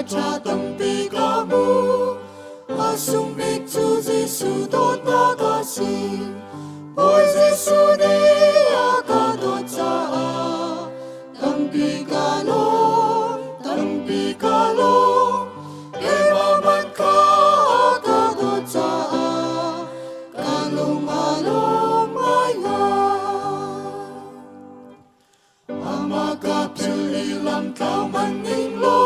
cha tâm pi ca mu asung bik chu Giêsu tốt na ca si ôi Giêsu đi a ca tốt cha tâm pi ca lo e ma man ca tốt cha ca lung ai ama ka pili lam kau maning lo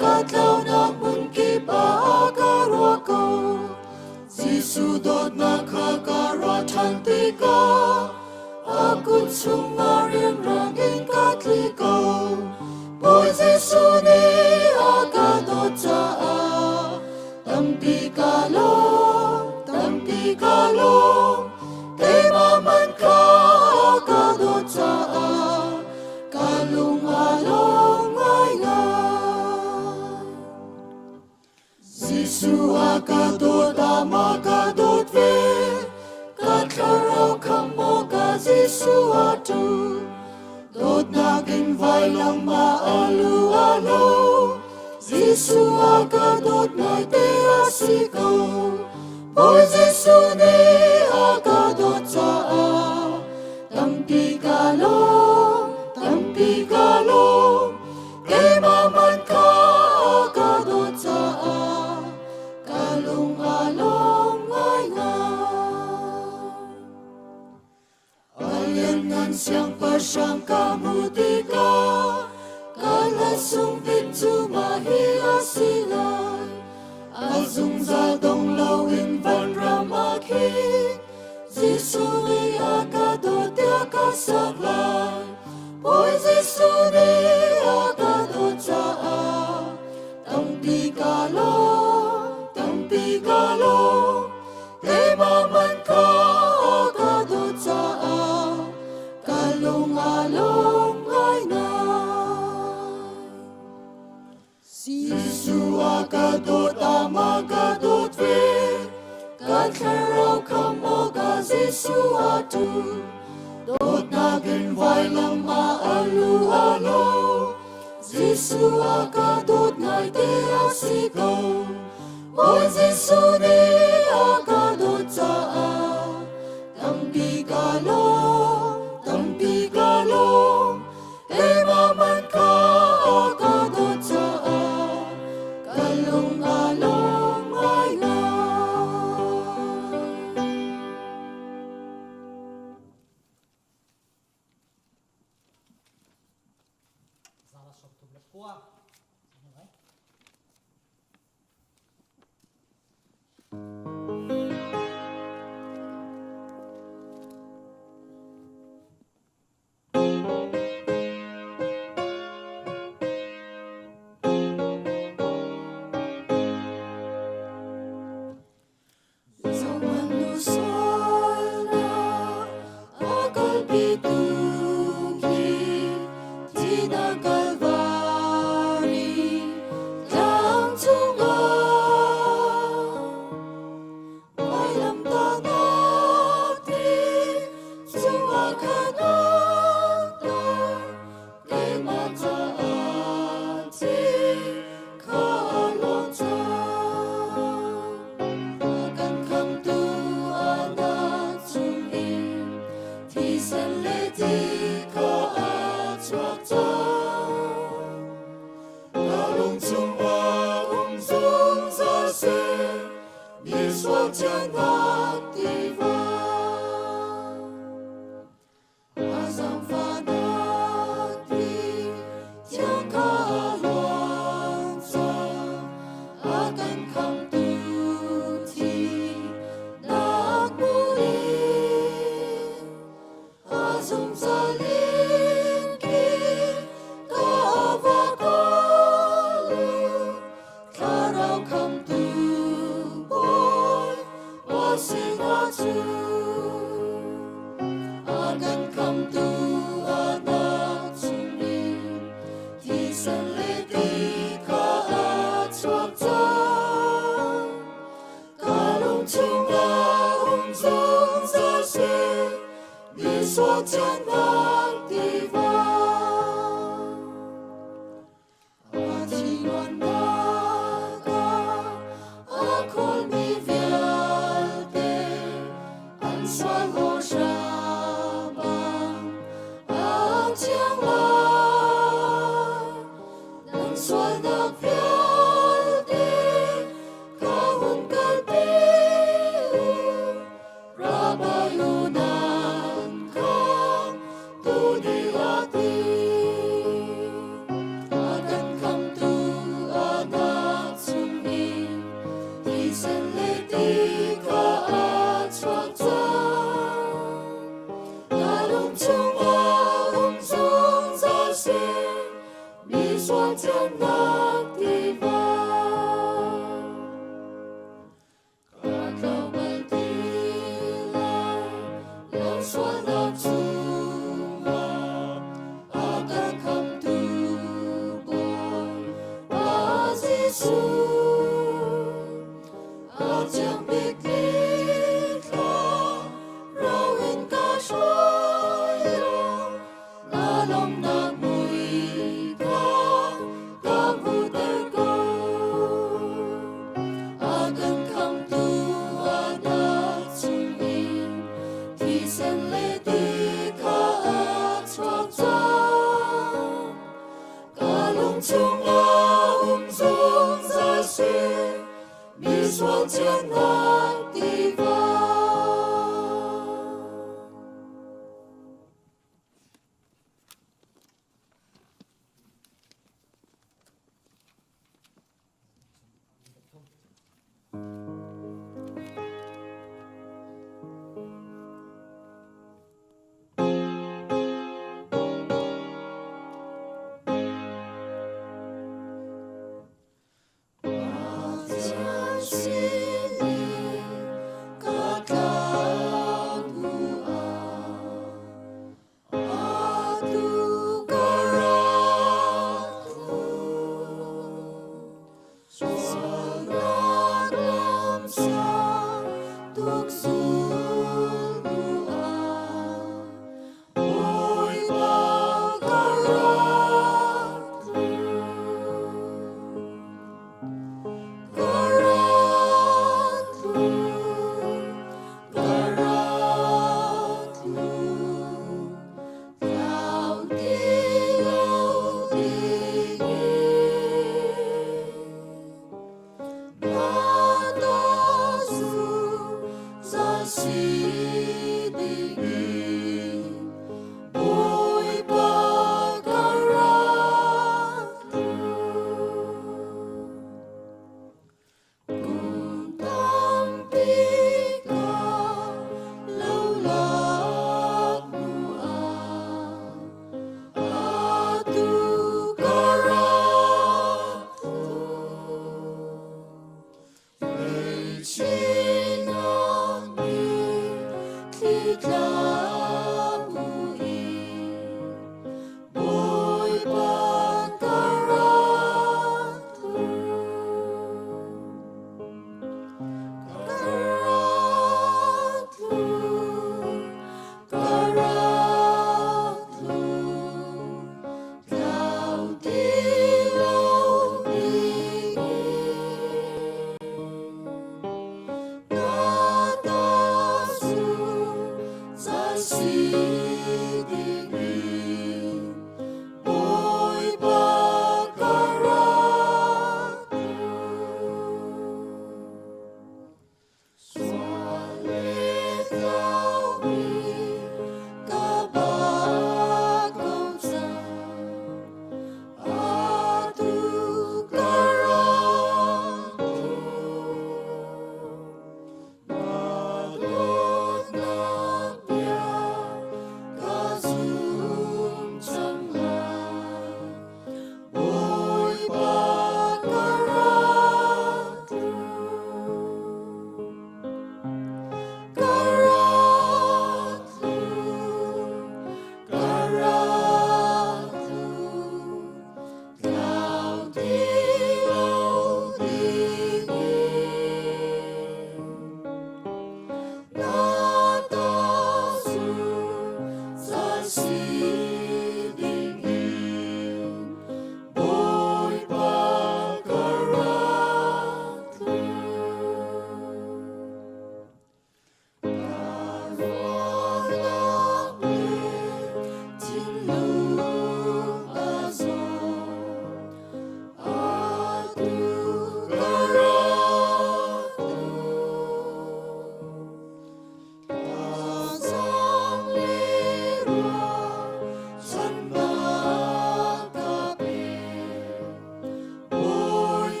ka tau na mun ki pa ka ro ko Giêsu dot na ka ra than ti ka aku chung ma riêng rangin ka tli ko ôi Giêsu ni a ka dot cha tâm pi ka lo ke ma man ka dot cha kalung ai Giêsu a ka dot ama ka dot ve ka tharau khamo ka Giêsu a tu dot na kin vai lam ma alu alo Giêsu a ka dot nai te a si ko ôi Giêsu ni a ka dot cha tâm pi ca lo ke ma man ka dot cha ka lung ai alien nan siang pa sang ka mu ti ka la sung vin chu ma hi a si lai azung za dong lo in van rama ki Giêsu ni a ka dot tia ka sak lai ôi Giêsu ni a ka dot cha tâm pi ca lo e ma man ka dot cha ka lung ai Giêsu a ka dot ama ka dot ve ka tharau khamo ka Giêsu a tu dot na kin vai lam ma alu alo Giêsu a ka dot nai te a si ko ôi Giêsu ni a ka dot cha tâm pi ca lo e ma man ka dot cha ka lung ai Зараз, щоб тут легко. Давай. Zaman nusana akal pituki tina Kalvari lang tunga may lamtan natin tunga kanata kay mataati kalota akan kam tu anak tungin ti seleti ka atrakta kalung tumba zung zase biswa tianak diva azam fanati tiang kalwanta akan kam tu ti nak muli azum salinki kavakalu karau kam tu boy wasing atu akan kam tu anak tumi ti seleti ka atrakta kalung tunga zung zase biswa tianak diva ati wana chân nát đi vào cả câu bài đi lại lâu xóa lạc chung akan come to boy và Giêsu chẳng biết đi khó rau in ca soi la lòng nạc mùi ca vu tơ câu akan come to ada chung in thì sen lê đi ca choak chang ca lung chung la dung ra xuyên 你说艰难的。